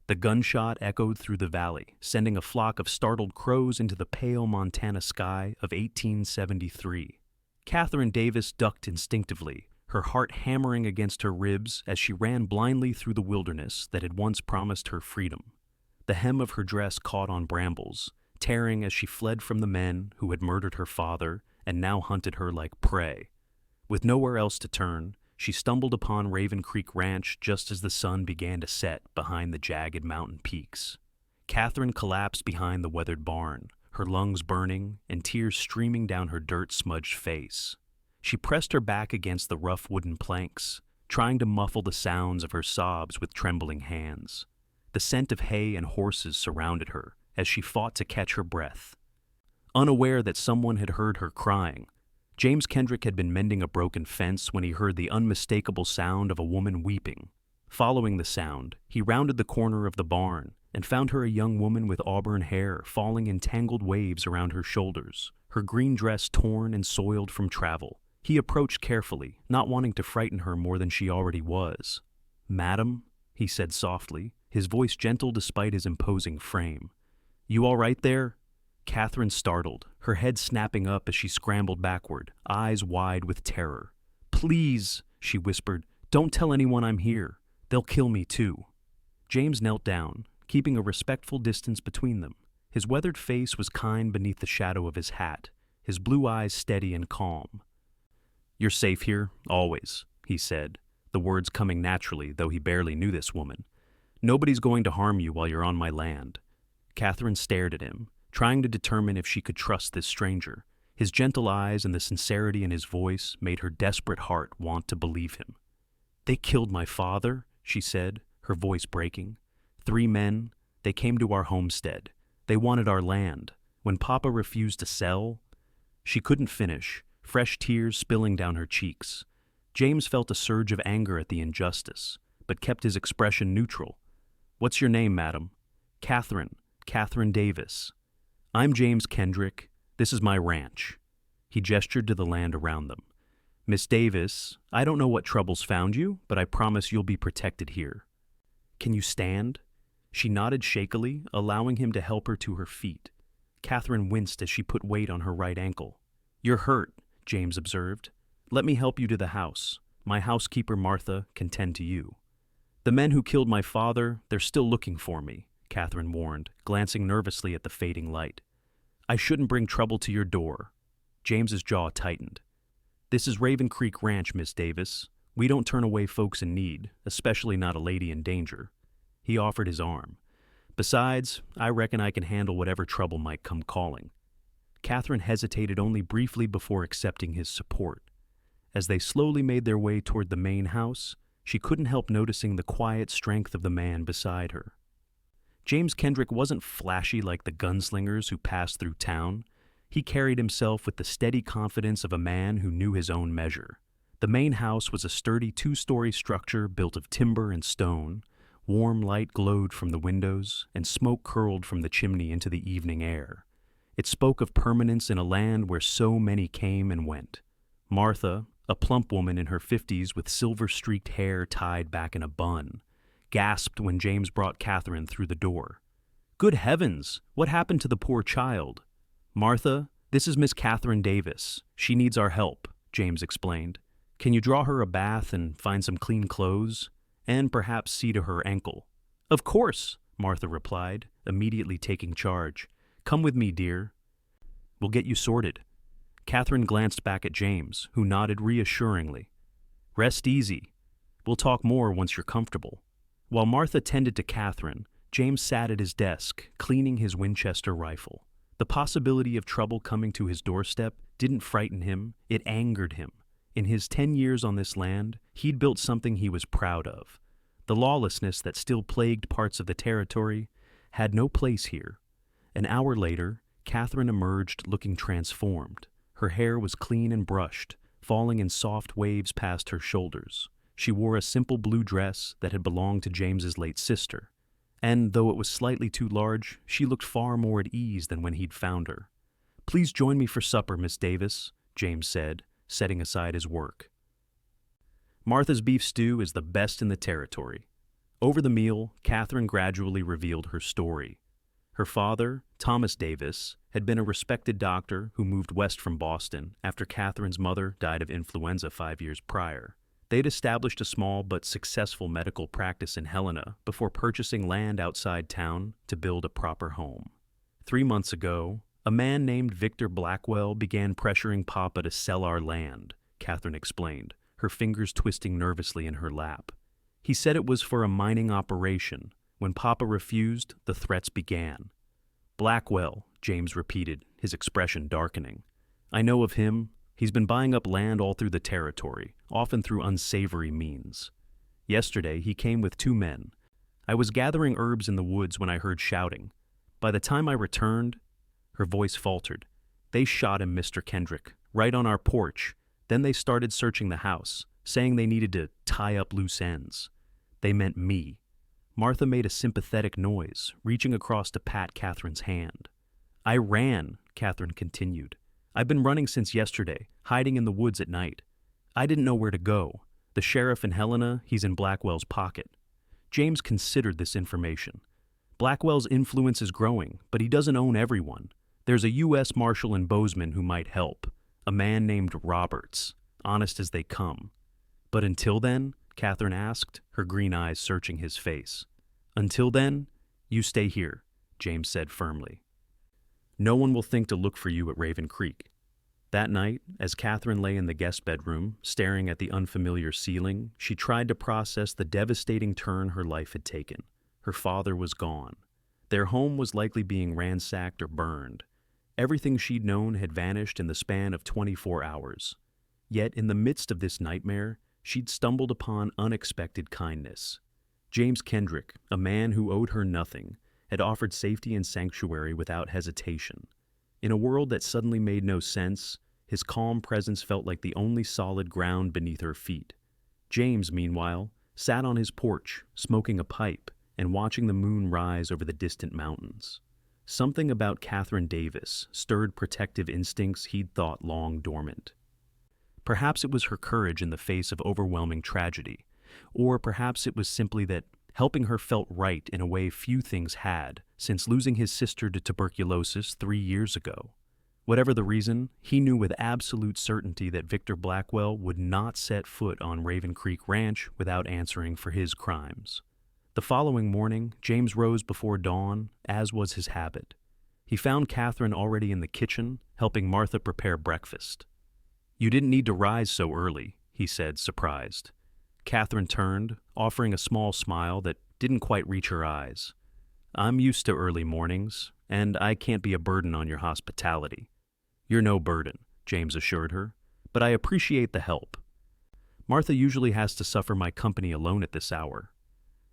The gunshot echoed through the valley, sending a flock of startled crows into the pale Montana sky of 1873. Catherine Davis ducked instinctively, her heart hammering against her ribs as she ran blindly through the wilderness that had once promised her freedom. The hem of her dress caught on brambles, tearing as she fled from the men who had murdered her father and now hunted her like prey. With nowhere else to turn, she stumbled upon Raven Creek Ranch just as the sun began to set behind the jagged mountain peaks. Catherine collapsed behind the weathered barn, her lungs burning and tears streaming down her dirt-smudged face. She pressed her back against the rough wooden planks, trying to muffle the sounds of her sobs with trembling hands. The scent of hay and horses surrounded her as she fought to catch her breath. Unaware that someone had heard her crying, James Kendrick had been mending a broken fence when he heard the unmistakable sound of a woman weeping. Following the sound, he rounded the corner of the barn and found her a young woman with auburn hair falling in tangled waves around her shoulders, her green dress torn and soiled from travel. He approached carefully, not wanting to frighten her more than she already was. "Madam," he said softly, his voice gentle despite his imposing frame. "You all right there?" Catherine startled, her head snapping up as she scrambled backward, eyes wide with terror. "Please," she whispered, "don't tell anyone I'm here. They'll kill me too." James knelt down, keeping a respectful distance between them. His weathered face was kind beneath the shadow of his hat, his blue eyes steady and calm. "You're safe here, always," he said, the words coming naturally, though he barely knew this woman. "Nobody's going to harm you while you're on my land." Catherine stared at him, trying to determine if she could trust this stranger. His gentle eyes and the sincerity in his voice made her desperate heart want to believe him. "They killed my father," she said, her voice breaking. "3 men, they came to our homestead. They wanted our land. When Papa refused to sell—" She couldn't finish, fresh tears spilling down her cheeks. James felt a surge of anger at the injustice, but kept his expression neutral. "What's your name, madam?" Catherine Davis." "I'm James Kendrick. This is my ranch." He gestured to the land around them. "Miss Davis, I don't know what troubles found you, but I promise you'll be protected here." "Can you stand?" She nodded shakily, allowing him to help her to her feet. Catherine winced as she put weight on her right ankle. "You're hurt," James observed. "Let me help you to the house. My housekeeper, Martha, can tend to you." "The men who killed my father, they're still looking for me," Catherine warned, glancing nervously at the fading light. "I shouldn't bring trouble to your door." James's jaw tightened. "This is Raven Creek Ranch, Miss Davis. We don't turn away folks in need, especially not a lady in danger." He offered his arm. "Besides, I reckon I can handle whatever trouble might come calling." Catherine hesitated only briefly before accepting his support. As they slowly made their way toward the main house, she couldn't help noticing the quiet strength of the man beside her. James Kendrick wasn't flashy like the gunslingers who passed through town. He carried himself with the steady confidence of a man who knew his own measure. The main house was a sturdy 2-story structure built of timber and stone. Warm light glowed from the windows, and smoke curled from the chimney into the evening air. It spoke of permanence in a land where so many came and went. Martha, a plump woman in her 50s with silver-streaked hair tied back in a bun, gasped when James brought Catherine through the door. "Good heavens! What happened to the poor child?" "Martha, this is Miss Catherine Davis. She needs our help," James explained. "Can you draw her a bath and find some clean clothes? And perhaps see to her ankle." "Of course," Martha replied, immediately taking charge. "Come with me, dear. We'll get you sorted." Catherine glanced back at James, who nodded reassuringly. "Rest easy. We'll talk more once you're comfortable." While Martha tended to Catherine, James sat at his desk, cleaning his Winchester rifle. The possibility of trouble coming to his doorstep didn't frighten him, it angered him. In his 10 years on this land, he'd built something he was proud of. The lawlessness that still plagued parts of the territory had no place here. An hour later, Catherine emerged looking transformed. Her hair was clean and brushed, falling in soft waves past her shoulders. She wore a simple blue dress that had belonged to James's late sister. And though it was slightly too large, she looked far more at ease than when he'd found her. "Please join me for supper, Miss Davis," James said, setting aside his work. "Martha's beef stew is the best in the territory. Over the meal, Catherine gradually revealed her story. Her father, Thomas Davis, had been a respected doctor who moved west from Boston after Catherine's mother died of influenza 5 years prior. They'd established a small but successful medical practice in Helena before purchasing land outside town to build a proper home. 3 months ago, a man named Victor Blackwell began pressuring Papa to sell our land, Catherine explained, her fingers twisting nervously in her lap. He said it was for a mining operation. When Papa refused, the threats began. Blackwell, James repeated, his expression darkening. I know of him. He's been buying up land all through the territory, often through unsavory means. Yesterday, he came with 2 men. I was gathering herbs in the woods when I heard shouting. By the time I returned, her voice faltered. They shot him, Mr. Kendrick, right on our porch. Then they started searching the house, saying they needed to tie up loose ends. They meant me. Martha made a sympathetic noise, reaching across to pat Catherine's hand. I ran, Catherine continued. I've been running since yesterday, hiding in the woods at night. I didn't know where to go. The sheriff in Helena, he's in Blackwell's pocket. James considered this information. Blackwell's influence is growing, but he doesn't own everyone. There's a U.S. Marshal in Bozeman who might help, a man named Roberts, honest as they come. But until then, Catherine asked, her green eyes searching his face. Until then, you stay here, James said firmly. No one will think to look for you at Raven Creek. That night, as Catherine lay in the guest bedroom, staring at the unfamiliar ceiling, she tried to process the devastating turn her life had taken. Her father was gone. Their home was likely being ransacked or burned. Everything she'd known had vanished in the span of 24 hours. Yet, in the midst of this nightmare, she'd stumbled upon unexpected kindness. James Kendrick, a man who owed her nothing, had offered safety and sanctuary without hesitation. In a world that suddenly made no sense, his calm presence felt like the only solid ground beneath her feet. James, meanwhile, sat on his porch, smoking a pipe and watching the moon rise over the distant mountains. Something about Catherine Davis stirred protective instincts he'd thought long dormant. Perhaps it was her courage in the face of overwhelming tragedy, or perhaps it was simply that helping her felt right in a way few things had since losing his sister to tuberculosis 3 years ago. Whatever the reason, he knew with absolute certainty that Victor Blackwell would not set foot on Raven Creek Ranch without answering for his crimes. The following morning, James rose before dawn, as was his habit. He found Catherine already in the kitchen, helping Martha prepare breakfast. You didn't need to rise so early, he said, surprised. Catherine turned, offering a small smile that didn't quite reach her eyes. I'm used to early mornings, and I can't be a burden on your hospitality. You're no burden, James assured her, but I appreciate the help. Martha usually has to suffer my company alone at this hour.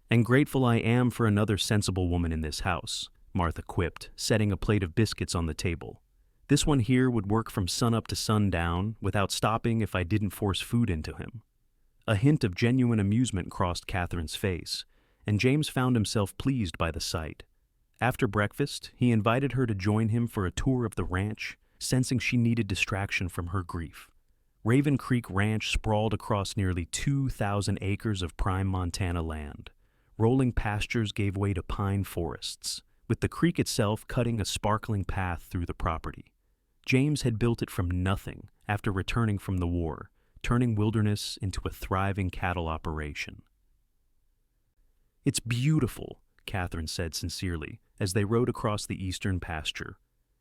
And grateful I am for another sensible woman in this house, Martha quipped, setting a plate of biscuits on the table. This one here would work from sunup to sundown without stopping if I didn't force food into him. A hint of genuine amusement crossed Catherine's face, and James found himself pleased by the sight. After breakfast, he invited her to join him for a tour of the ranch, sensing she needed distraction from her grief. Raven Creek Ranch sprawled across nearly 2,000 acres of prime Montana land. Rolling pastures gave way to pine forests, with the creek itself cutting a sparkling path through the property. James had built it from nothing after returning from the war, turning wilderness into a thriving cattle operation. It's beautiful, Catherine said sincerely, as they rode across the eastern pasture.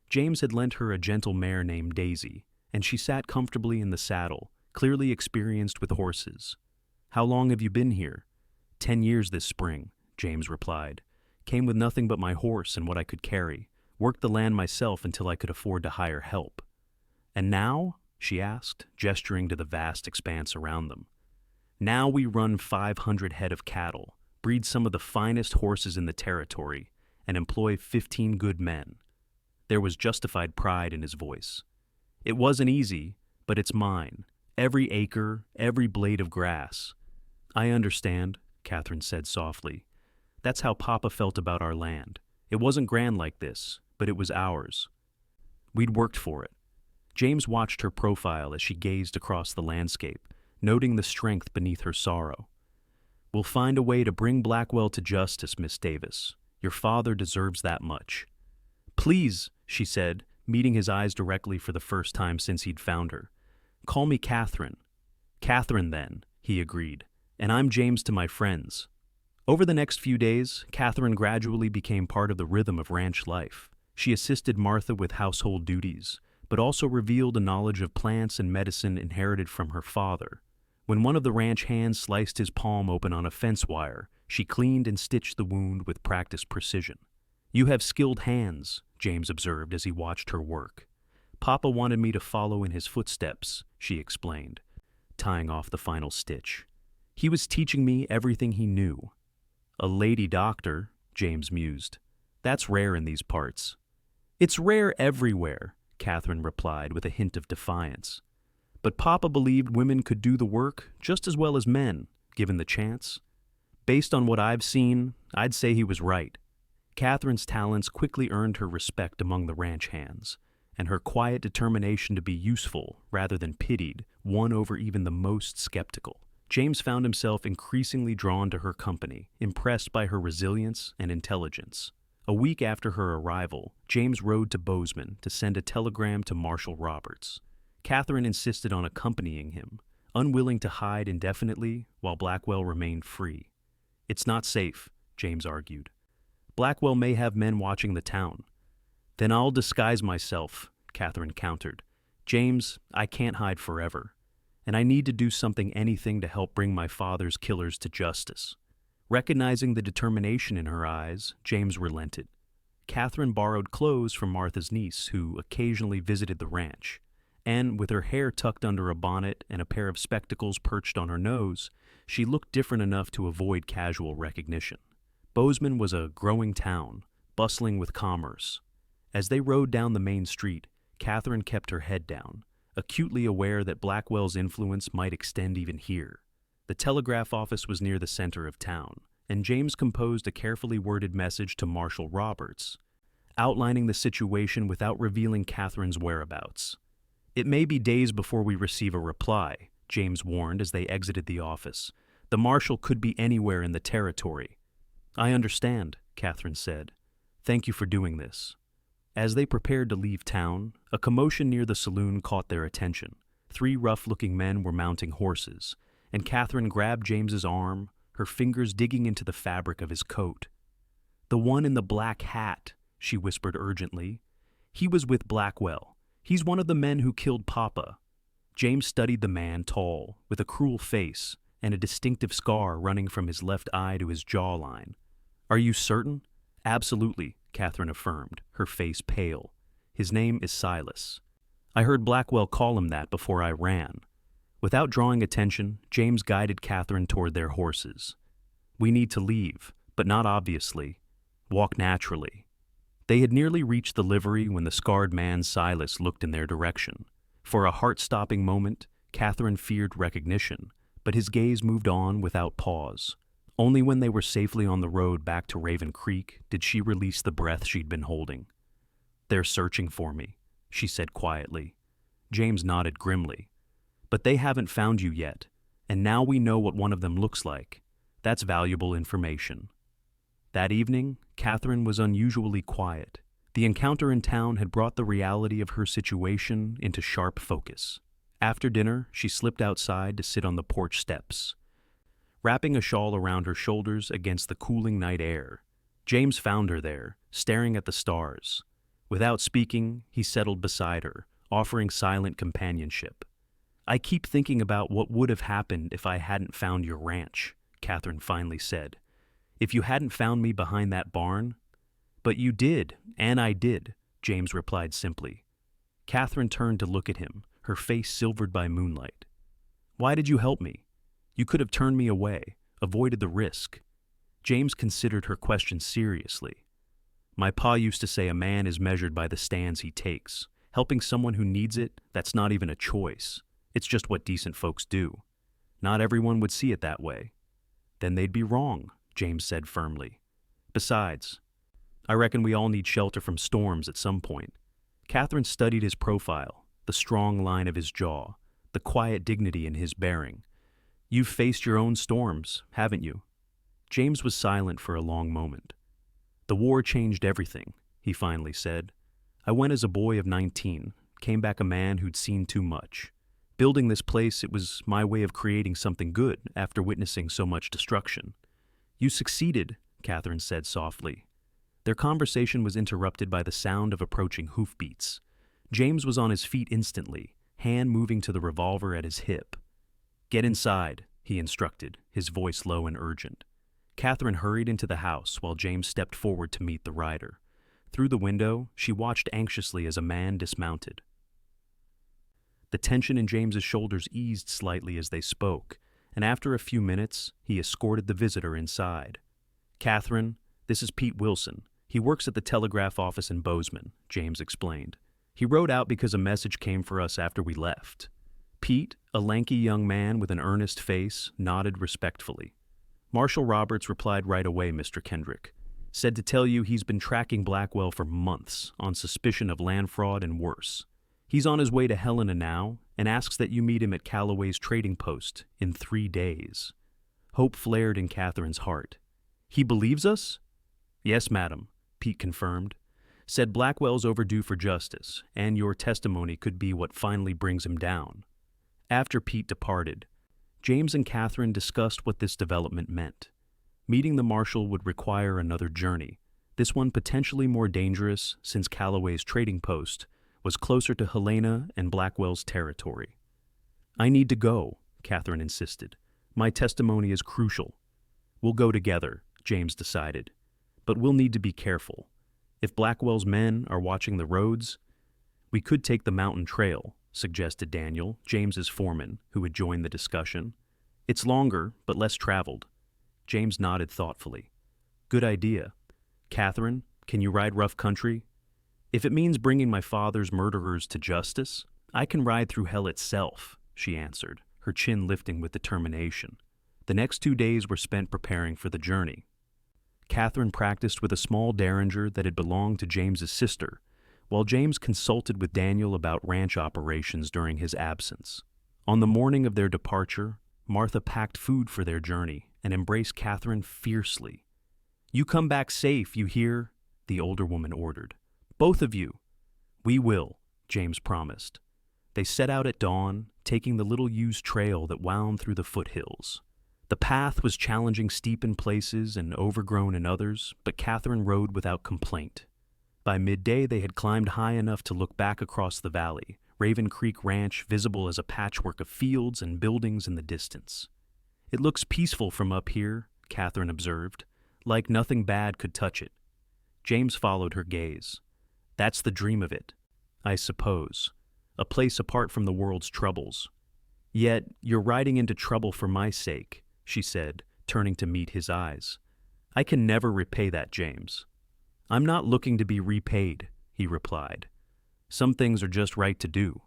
James had lent her a gentle mare named Daisy, and she sat comfortably in the saddle, clearly experienced with horses. How long have you been here? 10 years this spring, James replied. Came with nothing but my horse and what I could carry. Worked the land myself until I could afford to hire help. And now? She asked, gesturing to the vast expanse around them. Now we run 500 head of cattle, breed some of the finest horses in the territory, and employ 15 good men. There was justified pride in his voice. It wasn't easy, but it's mine. Every acre, every blade of grass. I understand, Catherine said softly. That's how Papa felt about our land. It wasn't grand like this, but it was ours. We'd worked for it. James watched her profile as she gazed across the landscape, noting the strength beneath her sorrow. We'll find a way to bring Blackwell to justice, Miss Davis. Your father deserves that much." "Please," she said, meeting his eyes directly for the first time since he'd found her. "Call me Catherine." "Catherine, then," he agreed. "And I'm James to my friends." Over the next few days, Catherine gradually became part of the rhythm of ranch life. She assisted Martha with household duties, but also revealed a knowledge of plants and medicine inherited from her father. When one of the ranch hands sliced his palm open on a fence wire, she cleaned and stitched the wound with practiced precision. "You have skilled hands," James observed as he watched her work. "Papa wanted me to follow in his footsteps," she explained, tying off the final stitch. "He was teaching me everything he knew." "A lady doctor," James mused. "That's rare in these parts." "It's rare everywhere," Catherine replied with a hint of defiance. "But Papa believed women could do the work just as well as men, given the chance. Based on what I've seen, I'd say he was right." Catherine's talents quickly earned her respect among the ranch hands, and her quiet determination to be useful rather than pitied won over even the most skeptical. James found himself increasingly drawn to her company, impressed by her resilience and intelligence. A week after her arrival, James rode to Bozeman to send a telegram to Marshal Roberts. Catherine insisted on accompanying him, unwilling to hide indefinitely while Blackwell remained free. "It's not safe," James argued. "Blackwell may have men watching the town." "Then I'll disguise myself," Catherine countered. "James, I can't hide forever, and I need to do anything to help bring my father's killers to justice." Recognizing the determination in her eyes, James relented. Catherine borrowed clothes from Martha's niece, who occasionally visited the ranch, and with her hair tucked under a bonnet and a pair of spectacles perched on her nose, she looked different enough to avoid casual recognition. Bozeman was a growing town, bustling with commerce. As they rode down the main street, Catherine kept her head down, acutely aware that Blackwell's influence might extend even here. The telegraph office was near the center of town, and James composed a carefully worded message to Marshal Roberts, outlining the situation without revealing Catherine's whereabouts. "It may be days before we receive a reply," James warned as they exited the office. "The marshal could be anywhere in the territory." "I understand," Catherine said. "Thank you for doing this." As they prepared to leave town, a commotion near the saloon caught their attention. 3 rough-looking men were mounting horses, and Catherine grabbed James's arm, her fingers digging into the fabric of his coat. "The one in the black hat," she whispered urgently. "He was with Blackwell. He's one of the men who killed Papa." James studied the man, tall, with a cruel face, and a distinctive scar running from his left eye to his jawline. "Are you certain?" "Absolutely," Catherine affirmed, her face pale. "His name is Silas. I heard Blackwell call him that before I ran." Without drawing attention, James guided Catherine toward their horses. "We need to leave, but not obviously. Walk naturally." They had nearly reached the livery when the scarred man Silas looked in their direction. For a heart-stopping moment, Catherine feared recognition, but his gaze moved on without pause. Only when they were safely on the road back to Raven Creek did she release the breath she'd been holding. "They're searching for me," she said quietly. James nodded grimly. "But they haven't found you yet, and now we know what one of them looks like. That's valuable information." That evening, Catherine was unusually quiet. The encounter in town had brought the reality of her situation into sharp focus. After dinner, she slipped outside to sit on the porch steps, wrapping a shawl around her shoulders against the cooling night air. James found her there, staring at the stars. Without speaking, he settled beside her, offering silent companionship. "I keep thinking about what would have happened if I hadn't found your ranch," Catherine finally said. "If you hadn't found me behind that barn." "But you did, and I did," James replied simply. Catherine turned to look at him, her face silvered by moonlight. "Why did you help me? You could have turned me away, avoided the risk." James considered her question seriously. "My pa used to say a man is measured by the stands he takes. Helping someone who needs it, that's not even a choice. It's just what decent folks do. Not everyone would see it that way." "Then they'd be wrong," James said firmly. "Besides, I reckon we all need shelter from storms at some point." Catherine studied his profile, the strong line of his jaw, the quiet dignity in his bearing. "You've faced your own storms, haven't you?" James was silent for a long moment. "The war changed everything," he finally said. "I went as a boy of 19, came back a man who'd seen too much. Building this place, it was my way of creating something good after witnessing so much destruction." "You succeeded," Catherine said softly. Their conversation was interrupted by the sound of approaching hoofbeats. James was on his feet instantly, hand moving to the revolver at his hip. "Get inside," he instructed, his voice low and urgent. Catherine hurried into the house while James stepped forward to meet the rider. Through the window, she watched anxiously as a man dismounted. The tension in James's shoulders eased slightly as they spoke, and after a few minutes, he escorted the visitor inside. "Catherine, this is Pete Wilson. He works at the telegraph office in Bozeman," James explained. "He rode out because a message came for us after we left." Pete, a lanky young man with an earnest face, nodded respectfully. "Marshal Roberts replied right away, Mr. Kendrick. Said to tell you he's been tracking Blackwell for months on suspicion of land fraud and worse. He's on his way to Helena now and asks that you meet him at Calloway's trading post in 3 days." Hope flared in Catherine's heart. "He believes us?" "Yes, madam," Pete confirmed. "Said Blackwell's overdue for justice, and your testimony could be what finally brings him down." After Pete departed, James and Catherine discussed what this development meant. Meeting the marshal would require another journey, this one potentially more dangerous since Calloway's trading post was closer to Helena and Blackwell's territory. "I need to go," Catherine insisted. "My testimony is crucial." "We'll go together," James decided. "But we'll need to be careful. If Blackwell's men are watching the roads, we could take the mountain trail," suggested Daniel, James's foreman, who had joined the discussion. "It's longer, but less traveled." James nodded thoughtfully. "Good idea. Catherine, can you ride rough country?" "If it means bringing my father's murderers to justice, I can ride through hell itself," she answered, her chin lifting with determination. The next 2 days were spent preparing for the journey. Catherine practiced with a small derringer that had belonged to James's sister, while James consulted with Daniel about ranch operations during his absence. On the morning of their departure, Martha packed food for their journey and embraced Catherine fiercely. "You come back safe, you hear?" the older woman ordered. "Both of you." "We will," James promised. They set out at dawn, taking the little used trail that wound through the foothills. The path was challenging, steep in places and overgrown in others, but Catherine rode without complaint. By midday, they had climbed high enough to look back across the valley, Raven Creek Ranch visible as a patchwork of fields and buildings in the distance. "It looks peaceful from up here," Catherine observed, "like nothing bad could touch it." James followed her gaze. "That's the dream of it, I suppose. A place apart from the world's troubles. Yet you're riding into trouble for my sake," she said, turning to meet his eyes. "I can never repay that, James." "I'm not looking to be repaid," he replied. "Some things are just right to do."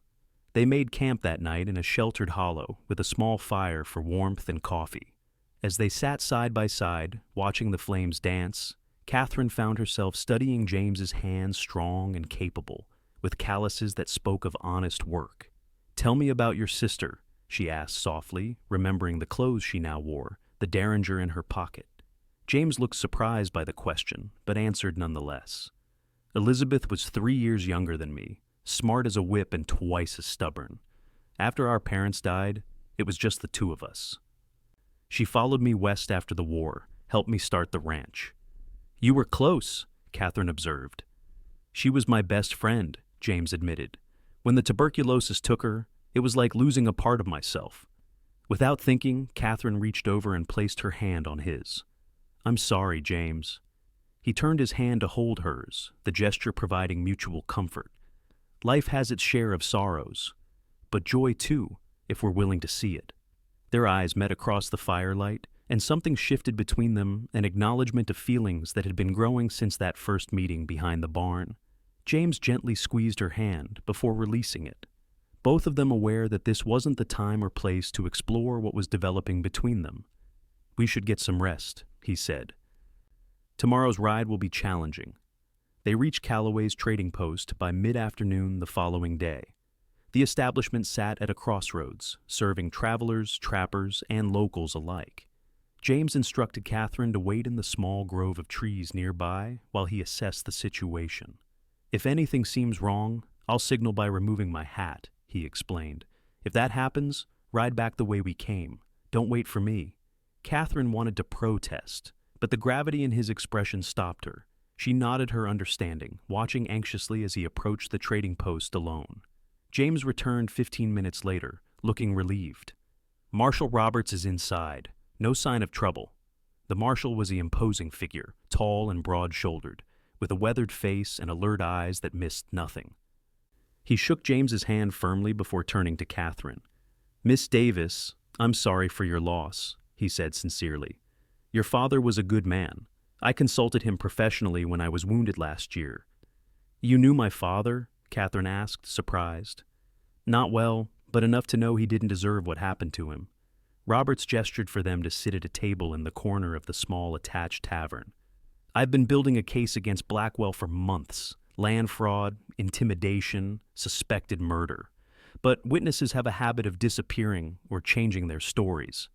They made camp that night in a sheltered hollow with a small fire for warmth and coffee. As they sat side by side, watching the flames dance, Catherine found herself studying James's hands, strong and capable, with calluses that spoke of honest work. "Tell me about your sister," she asked softly, remembering the clothes she now wore, the derringer in her pocket. James looked surprised by the question, but answered nonetheless. "Elizabeth was 3 years younger than me, smart as a whip and twice as stubborn. After our parents died, it was just the two of us. She followed me west after the war, helped me start the ranch." "You were close," Catherine observed. "She was my best friend," James admitted. "When the tuberculosis took her, it was like losing a part of myself." Without thinking, Catherine reached over and placed her hand on his. "I'm sorry, James." He turned his hand to hold hers, the gesture providing mutual comfort. Life has its share of sorrows, but joy too, if we're willing to see it. Their eyes met across the firelight, and something shifted between them, an acknowledgement of feelings that had been growing since that first meeting behind the barn. James gently squeezed her hand before releasing it, both of them aware that this wasn't the time or place to explore what was developing between them. "We should get some rest," he said. "Tomorrow's ride will be challenging." They reached Calloway's trading post by mid-afternoon the following day. The establishment sat at a crossroads, serving travelers, trappers, and locals alike. James instructed Catherine to wait in the small grove of trees nearby while he assessed the situation. "If anything seems wrong, I'll signal by removing my hat," he explained. "If that happens, ride back the way we came. Don't wait for me." Catherine wanted to protest, but the gravity in his expression stopped her. She nodded her understanding, watching anxiously as he approached the trading post alone. James returned 15 minutes later, looking relieved. "Marshal Roberts is inside. No sign of trouble." The marshal was the imposing figure, tall and broad-shouldered, with a weathered face and alert eyes that missed nothing. He shook James's hand firmly before turning to Catherine. "Miss Davis, I'm sorry for your loss," he said sincerely. "Your father was a good man. I consulted him professionally when I was wounded last year." "You knew my father?" Catherine asked, surprised. "Not well, but enough to know he didn't deserve what happened to him." Roberts gestured for them to sit at a table in the corner of the small attached tavern. "I've been building a case against Blackwell for months. Land fraud, intimidation, suspected murder. But witnesses have a habit of disappearing or changing their stories."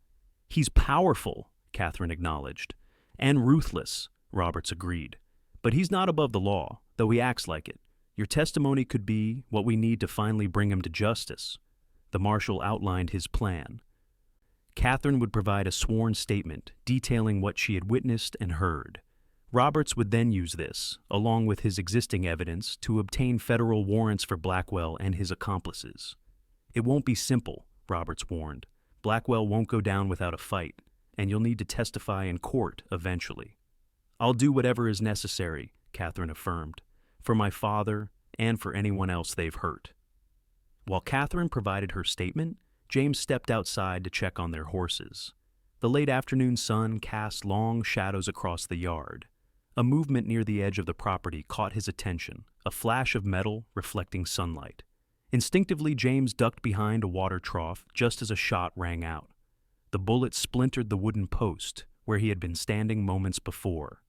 "He's powerful," Catherine acknowledged. "And ruthless," Roberts agreed. "But he's not above the law, though he acts like it. Your testimony could be what we need to finally bring him to justice." The marshal outlined his plan. Catherine would provide a sworn statement detailing what she had witnessed and heard. Roberts would then use this, along with his existing evidence, to obtain federal warrants for Blackwell and his accomplices. "It won't be simple," Roberts warned. "Blackwell won't go down without a fight, and you'll need to testify in court eventually." "I'll do whatever is necessary," Catherine affirmed, "for my father and for anyone else they've hurt." While Catherine provided her statement, James stepped outside to check on their horses. The late afternoon sun cast long shadows across the yard. A movement near the edge of the property caught his attention, a flash of metal reflecting sunlight. Instinctively, James ducked behind a water trough just as a shot rang out. The bullet splintered the wooden post where he had been standing moments before.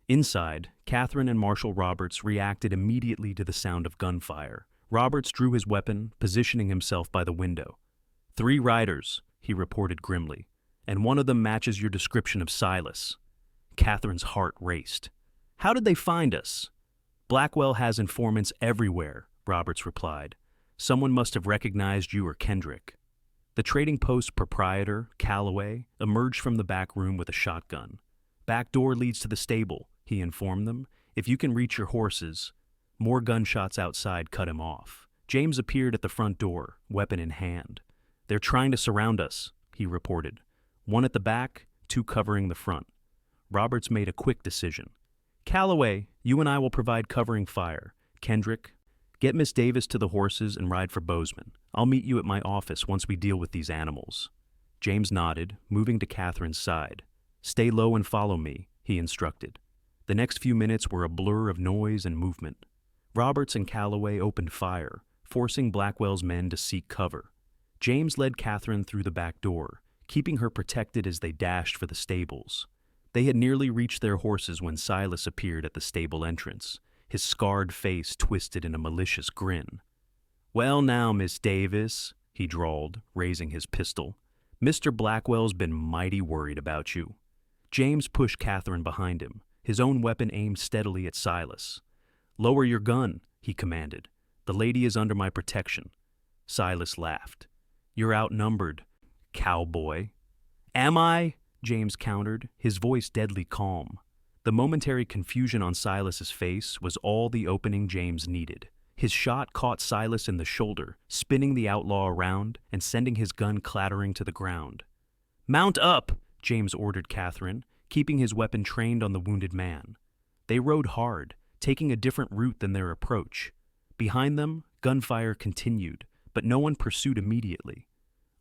Inside, Catherine and Marshal Roberts reacted immediately to the sound of gunfire. Roberts drew his weapon, positioning himself by the window. "3 riders," he reported grimly, "and one of them matches your description of Silas." Catherine's heart raced. "How did they find us?" "Blackwell has informants everywhere," Roberts replied. "Someone must have recognized you or Kendrick." The trading post proprietor, Cowboy, emerged from the back room with a shotgun. "Back door leads to the stable," he informed them. "If you can reach your horses." More gunshots outside cut him off. James appeared at the front door, weapon in hand. "They're trying to surround us," he reported. "1 at the back, 2 covering the front." Roberts made a quick decision. "Calloway, you and I will provide covering fire. Kendrick, get Miss Davis to the horses and ride for Bozeman. I'll meet you at my office once we deal with these animals." James nodded, moving to Catherine's side. "Stay low and follow me," he instructed. The next few minutes were a blur of noise and movement. Roberts and Calloway opened fire, forcing Blackwell's men to seek cover. James led Catherine through the back door, keeping her protected as they dashed for the stables. They had nearly reached their horses when Silas appeared at the stable entrance, his scarred face twisted in a malicious grin. "Well now, Miss Davis," he drawled, raising his pistol. "Mr. Blackwell's been mighty worried about you." James pushed Catherine behind him, his own weapon aimed steadily at Silas. "Lower your gun," he commanded. "The lady is under my protection." Silas laughed. "You're outnumbered, cowboy." "Am I?" James countered, his voice deadly calm. The momentary confusion on Silas's face was all the opening James needed. His shot caught Silas in the shoulder, spinning the outlaw around and sending his gun clattering to the ground. "Mount up," James ordered Catherine, keeping his weapon trained on the wounded man. They rode hard, taking a different route than their approach. Behind them, gunfire continued, but no one pursued immediately.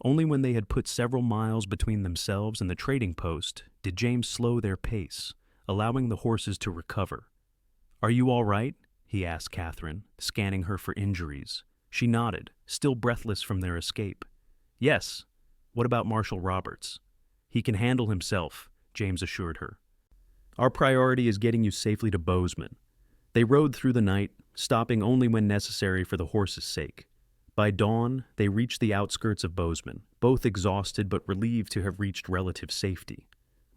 Only when they had put several miles between themselves and the trading post did James slow their pace, allowing the horses to recover. "Are you all right?" he asked Catherine, scanning her for injuries. She nodded, still breathless from their escape. "Yes. What about Marshal Roberts?" "He can handle himself," James assured her. "Our priority is getting you safely to Bozeman." They rode through the night, stopping only when necessary for the horses' sake. By dawn, they reached the outskirts of Bozeman, both exhausted but relieved to have reached relative safety.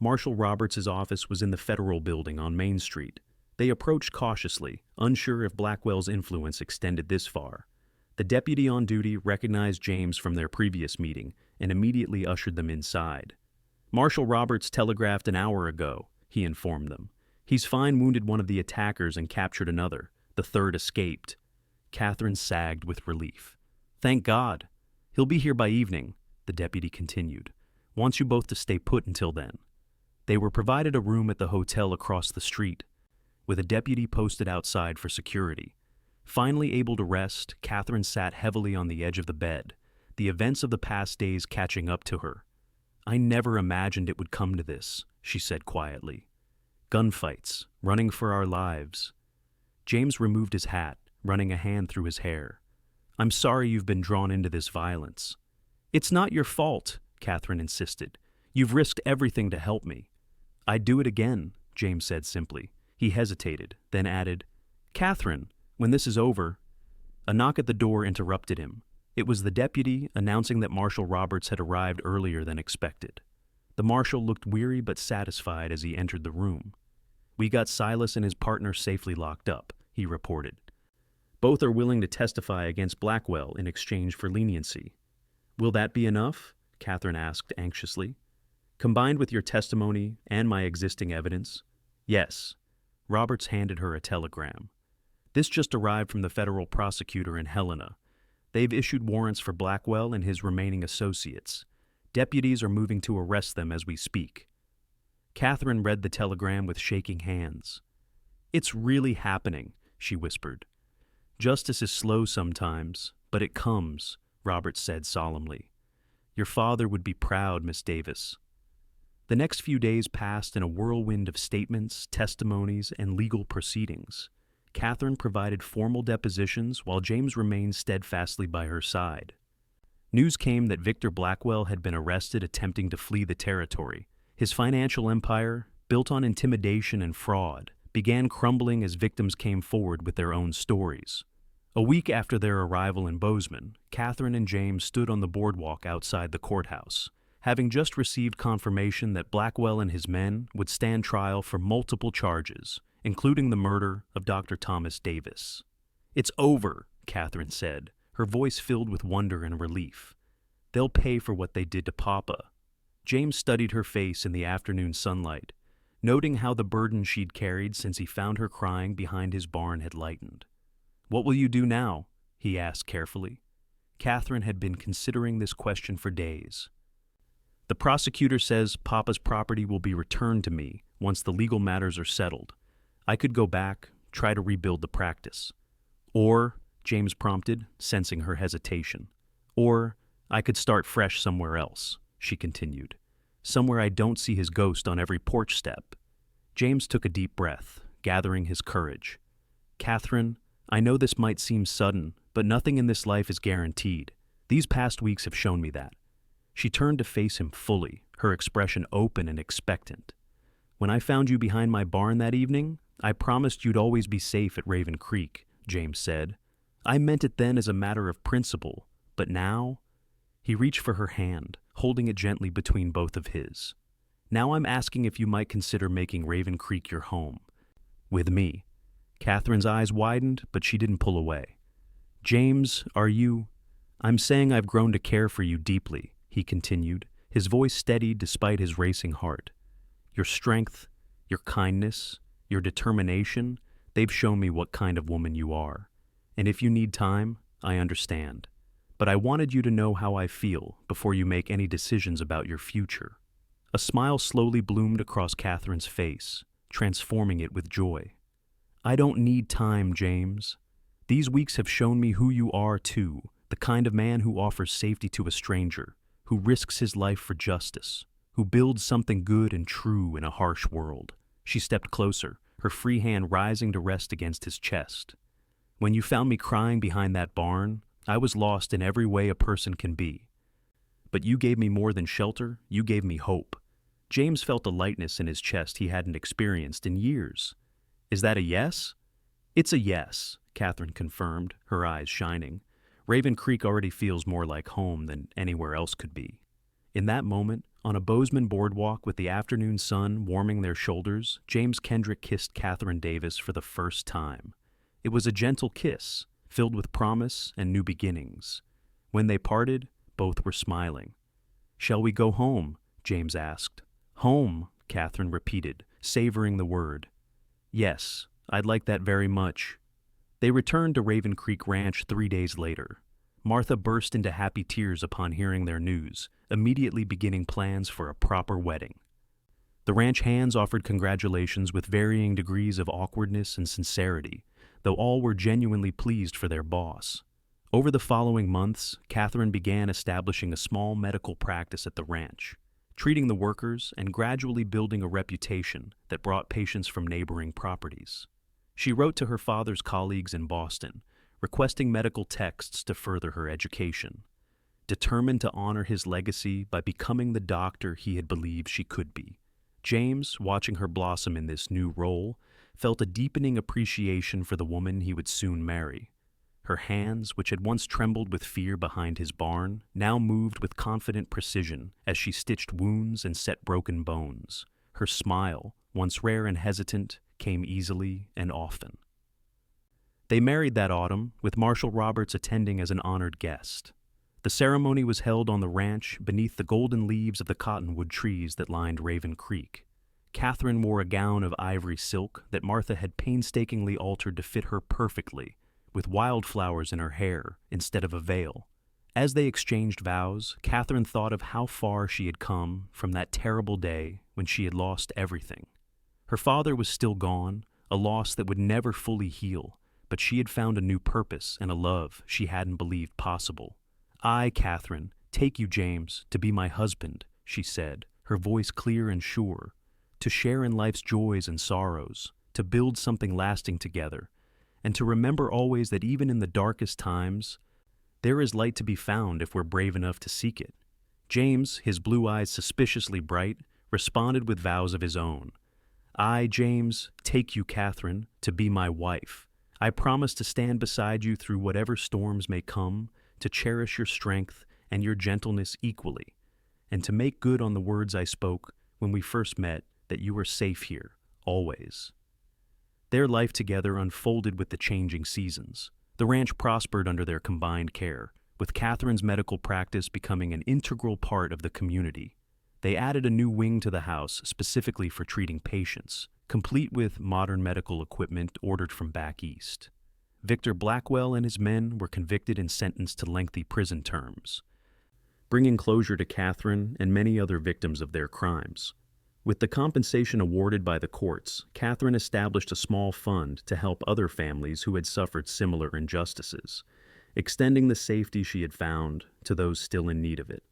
Marshal Roberts' office was in the Federal Building on Main Street. They approached cautiously, unsure if Blackwell's influence extended this far. The deputy on duty recognized James from their previous meeting and immediately ushered them inside. "Marshal Roberts telegraphed an hour ago," he informed them. "He's fine-wounded one of the attackers and captured another. The third escaped." Catherine sagged with relief. "Thank God. He'll be here by evening," the deputy continued. "Wants you both to stay put until then." They were provided a room at the hotel across the street, with a deputy posted outside for security. Finally able to rest, Catherine sat heavily on the edge of the bed, the events of the past days catching up to her. "I never imagined it would come to this," she said quietly. "Gunfights, running for our lives." James removed his hat, running a hand through his hair. "I'm sorry you've been drawn into this violence." "It's not your fault," Catherine insisted. "You've risked everything to help me." "I'd do it again," James said simply. He hesitated, then added, "Catherine, when this is over—" A knock at the door interrupted him. It was the deputy announcing that Marshal Roberts had arrived earlier than expected. The marshal looked weary but satisfied as he entered the room. "We got Silas and his partner safely locked up," he reported. "Both are willing to testify against Blackwell in exchange for leniency." "Will that be enough?" Catherine asked anxiously. "Combined with your testimony and my existing evidence?" "Yes." Roberts handed her a telegram. "This just arrived from the federal prosecutor in Helena. They've issued warrants for Blackwell and his remaining associates. Deputies are moving to arrest them as we speak." Catherine read the telegram with shaking hands. "It's really happening," she whispered. "Justice is slow sometimes, but it comes," Roberts said solemnly. "Your father would be proud, Miss Davis." The next few days passed in a whirlwind of statements, testimonies, and legal proceedings. Catherine provided formal depositions while James remained steadfastly by her side. News came that Victor Blackwell had been arrested attempting to flee the territory. His financial empire, built on intimidation and fraud, began crumbling as victims came forward with their own stories. A week after their arrival in Bozeman, Catherine and James stood on the boardwalk outside the courthouse, having just received confirmation that Blackwell and his men would stand trial for multiple charges, including the murder of Dr. Thomas Davis. "It's over," Catherine said, her voice filled with wonder and relief. "They'll pay for what they did to Papa." James studied her face in the afternoon sunlight, noting how the burden she'd carried since he found her crying behind his barn had lightened. "What will you do now?" he asked carefully. Catherine had been considering this question for days. "The prosecutor says Papa's property will be returned to me once the legal matters are settled. I could go back, try to rebuild the practice. Or," James prompted, sensing her hesitation, "or I could start fresh somewhere else," she continued. "Somewhere I don't see his ghost on every porch step." James took a deep breath, gathering his courage. "Catherine, I know this might seem sudden, but nothing in this life is guaranteed. These past weeks have shown me that." She turned to face him fully, her expression open and expectant. "When I found you behind my barn that evening, I promised you'd always be safe at Raven Creek," James said. "I meant it then as a matter of principle, but now—" He reached for her hand, holding it gently between both of his. "Now I'm asking if you might consider making Raven Creek your home. With me." Catherine's eyes widened, but she didn't pull away. "James, are you—" "I'm saying I've grown to care for you deeply," he continued, his voice steady despite his racing heart. "Your strength, your kindness, your determination, they've shown me what kind of woman you are. And if you need time, I understand. But I wanted you to know how I feel before you make any decisions about your future." A smile slowly bloomed across Catherine's face, transforming it with joy. "I don't need time, James. These weeks have shown me who you are, too, the kind of man who offers safety to a stranger, who risks his life for justice, who builds something good and true in a harsh world." She stepped closer, her free hand rising to rest against his chest. "When you found me crying behind that barn, I was lost in every way a person can be. But you gave me more than shelter, you gave me hope." James felt a lightness in his chest he hadn't experienced in years. "Is that a yes?" "It's a yes," Catherine confirmed, her eyes shining. "Raven Creek already feels more like home than anywhere else could be." In that moment, On a Bozeman boardwalk with the afternoon sun warming their shoulders, James Kendrick kissed Catherine Davis for the first time. It was a gentle kiss, filled with promise and new beginnings. When they parted, both were smiling. "Shall we go home?" James asked. "Home," Catherine repeated, savoring the word. "Yes, I'd like that very much." They returned to Raven Creek Ranch 3 days later. Martha burst into happy tears upon hearing their news, immediately beginning plans for a proper wedding. The ranch hands offered congratulations with varying degrees of awkwardness and sincerity, though all were genuinely pleased for their boss. Over the following months, Catherine began establishing a small medical practice at the ranch, treating the workers and gradually building a reputation that brought patients from neighboring properties. She wrote to her father's colleagues in Boston, requesting medical texts to further her education, determined to honor his legacy by becoming the doctor he had believed she could be. James, watching her blossom in this new role, felt a deepening appreciation for the woman he would soon marry. Her hands, which had once trembled with fear behind his barn, now moved with confident precision as she stitched wounds and set broken bones. Her smile, once rare and hesitant, came easily and often. They married that autumn, with Marshall Roberts attending as an honored guest. The ceremony was held on the ranch beneath the golden leaves of the cottonwood trees that lined Raven Creek. Catherine wore a gown of ivory silk that Martha had painstakingly altered to fit her perfectly, with wildflowers in her hair instead of a veil. As they exchanged vows, Catherine thought of how far she had come from that terrible day when she had lost everything. Her father was still gone, a loss that would never fully heal, but she had found a new purpose and a love she hadn't believed possible. "I, Catherine, take you, James, to be my husband," she said, her voice clear and sure, "to share in life's joys and sorrows, to build something lasting together, and to remember always that even in the darkest times, there is light to be found if we're brave enough to seek it." James, his blue eyes suspiciously bright, responded with vows of his own. "I, James, take you, Catherine, to be my wife. I promise to stand beside you through whatever storms may come, to cherish your strength and your gentleness equally, and to make good on the words I spoke when we first met that you are safe here, always." Their life together unfolded with the changing seasons. The ranch prospered under their combined care, with Catherine's medical practice becoming an integral part of the community. They added a new wing to the house specifically for treating patients, complete with modern medical equipment ordered from back east. Victor Blackwell and his men were convicted and sentenced to lengthy prison terms, bringing closure to Catherine and many other victims of their crimes. With the compensation awarded by the courts, Catherine established a small fund to help other families who had suffered similar injustices, extending the safety she had found to those still in need of it.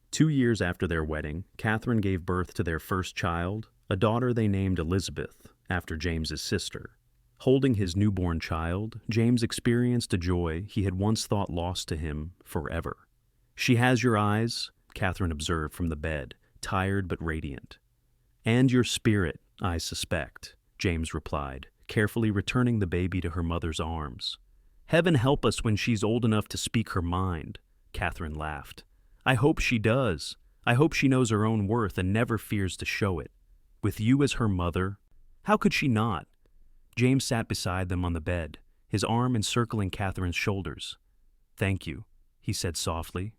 2 years after their wedding, Catherine gave birth to their first child, a daughter they named Elizabeth, after James's sister. Holding his newborn child, James experienced a joy he had once thought lost to him forever. "She has your eyes," Catherine observed from the bed, tired but radiant. "And your spirit, I suspect," James replied, carefully returning the baby to her mother's arms. "Heaven help us when she's old enough to speak her mind," Catherine laughed. "I hope she does. I hope she knows her own worth and never fears to show it. With you as her mother, how could she not?" James sat beside them on the bed, his arm encircling Catherine's shoulders. "Thank you," he said softly.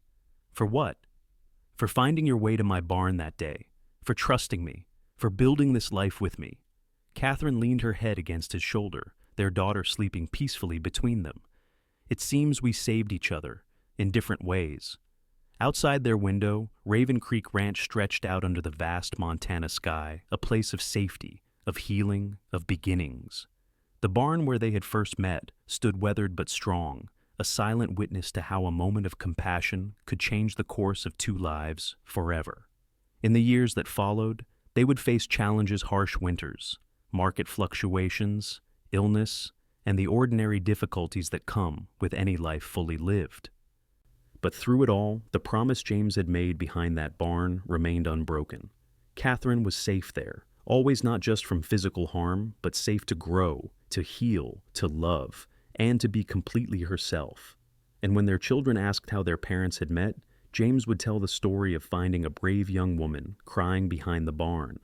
"For what?" "For finding your way to my barn that day, for trusting me, for building this life with me." Catherine leaned her head against his shoulder, their daughter sleeping peacefully between them. "It seems we saved each other, in different ways." Outside their window, Raven Creek Ranch stretched out under the vast Montana sky, a place of safety, of healing, of beginnings. The barn where they had first met stood weathered but strong, a silent witness to how a moment of compassion could change the course of 2 lives forever. In the years that followed, they would face challenges: harsh winters, market fluctuations, illness, and the ordinary difficulties that come with any life fully lived. But through it all, the promise James had made behind that barn remained unbroken. Catherine was safe there, always not just from physical harm, but safe to grow, to heal, to love, and to be completely herself. And when their children asked how their parents had met, James would tell the story of finding a brave young woman crying behind the barn,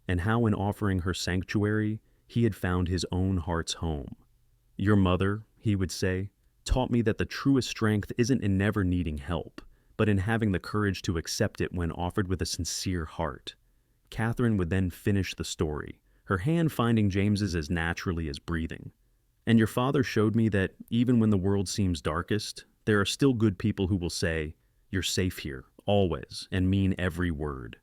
and how in offering her sanctuary, he had found his own heart's home. Your mother, he would say, taught me that the truest strength isn't in never needing help, but in having the courage to accept it when offered with a sincere heart. Catherine would then finish the story, her hand finding James's as naturally as breathing. And your father showed me that even when the world seems darkest, there are still good people who will say, "You're safe here, always," and mean every word.